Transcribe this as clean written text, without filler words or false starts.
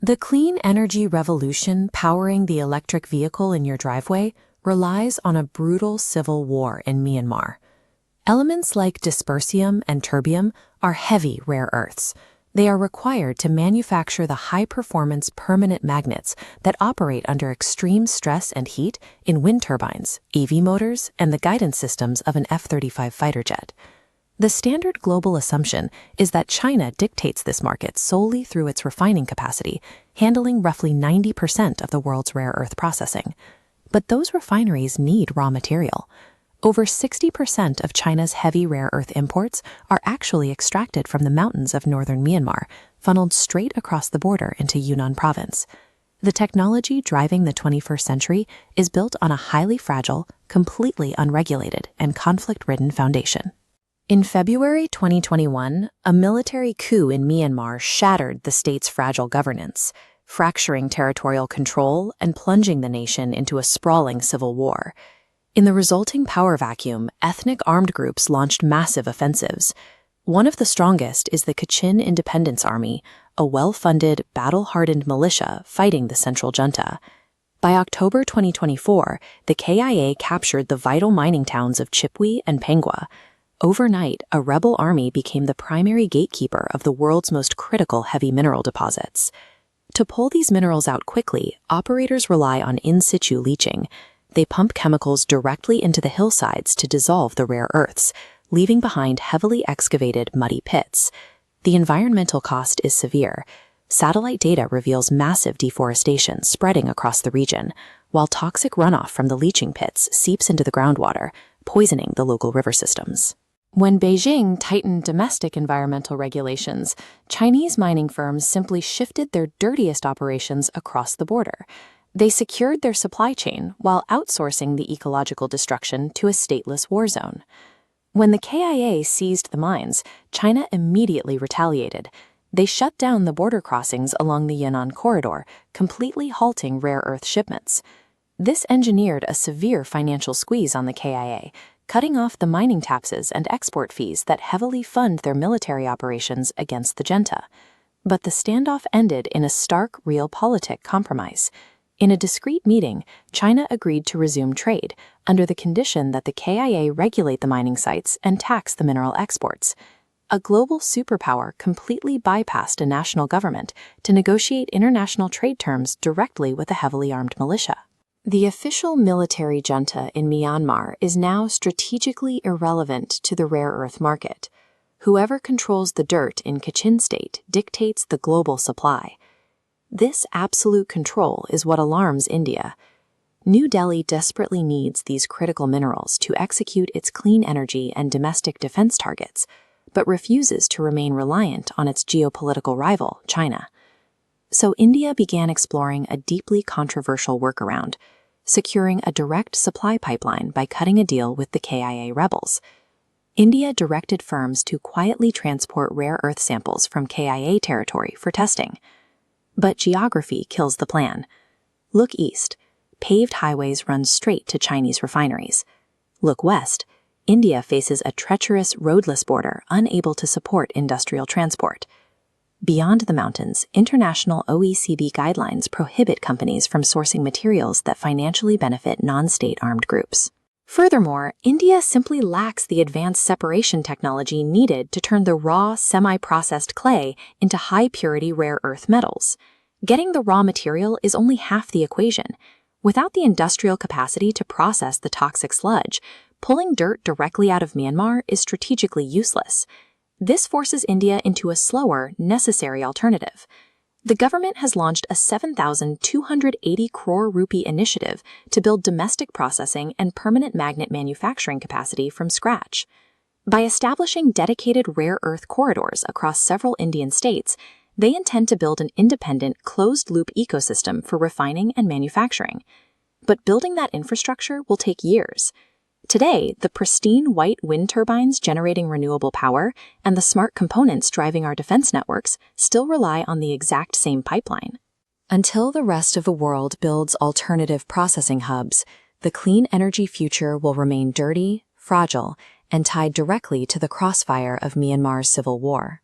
The clean energy revolution powering the electric vehicle in your driveway relies on a brutal civil war in Myanmar. Elements like dysprosium and terbium are heavy rare earths. They are required to manufacture the high-performance permanent magnets that operate under extreme stress and heat in wind turbines, EV motors, and the guidance systems of an F-35 fighter jet. The standard global assumption is that China dictates this market solely through its refining capacity, handling roughly 90% of the world's rare earth processing. But those refineries need raw material. Over 60% of China's heavy rare earth imports are actually extracted from the mountains of northern Myanmar, funneled straight across the border into Yunnan province. The technology driving the 21st century is built on a highly fragile, completely unregulated, and conflict-ridden foundation. In February 2021, a military coup in Myanmar shattered the state's fragile governance, fracturing territorial control and plunging the nation into a sprawling civil war. In the resulting power vacuum, ethnic armed groups launched massive offensives. One of the strongest is the Kachin Independence Army, a well-funded, battle-hardened militia fighting the central junta. By October 2024, the KIA captured the vital mining towns of Chipwi and Pangwa. Overnight, a rebel army became the primary gatekeeper of the world's most critical heavy mineral deposits. To pull these minerals out quickly, operators rely on in-situ leaching. They pump chemicals directly into the hillsides to dissolve the rare earths, leaving behind heavily excavated, muddy pits. The environmental cost is severe. Satellite data reveals massive deforestation spreading across the region, while toxic runoff from the leaching pits seeps into the groundwater, poisoning the local river systems. When Beijing tightened domestic environmental regulations, Chinese mining firms simply shifted their dirtiest operations across the border. They secured their supply chain while outsourcing the ecological destruction to a stateless war zone. When the KIA seized the mines, China immediately retaliated. They shut down the border crossings along the Yunnan corridor, completely halting rare earth shipments. This engineered a severe financial squeeze on the KIA, cutting off the mining taxes and export fees that heavily fund their military operations against the junta. But the standoff ended in a stark realpolitik compromise. In a discreet meeting, China agreed to resume trade, under the condition that the KIA regulate the mining sites and tax the mineral exports. A global superpower completely bypassed a national government to negotiate international trade terms directly with a heavily armed militia. The official military junta in Myanmar is now strategically irrelevant to the rare earth market. Whoever controls the dirt in Kachin State dictates the global supply. This absolute control is what alarms India. New Delhi desperately needs these critical minerals to execute its clean energy and domestic defense targets, but refuses to remain reliant on its geopolitical rival, China. So India began exploring a deeply controversial workaround, securing a direct supply pipeline by cutting a deal with the KIA rebels. India directed firms to quietly transport rare earth samples from KIA territory for testing. But geography kills the plan. Look east. Paved highways run straight to Chinese refineries. Look west. India faces a treacherous, roadless border unable to support industrial transport. Beyond the mountains, international OECD guidelines prohibit companies from sourcing materials that financially benefit non-state armed groups. Furthermore, India simply lacks the advanced separation technology needed to turn the raw, semi-processed clay into high-purity rare earth metals. Getting the raw material is only half the equation. Without the industrial capacity to process the toxic sludge, pulling dirt directly out of Myanmar is strategically useless. This forces India into a slower, necessary alternative. The government has launched a 7,280 crore rupee initiative to build domestic processing and permanent magnet manufacturing capacity from scratch. By establishing dedicated rare earth corridors across several Indian states, they intend to build an independent, closed-loop ecosystem for refining and manufacturing. But building that infrastructure will take years. Today, the pristine white wind turbines generating renewable power and the smart components driving our defense networks still rely on the exact same pipeline. Until the rest of the world builds alternative processing hubs, the clean energy future will remain dirty, fragile, and tied directly to the crossfire of Myanmar's civil war.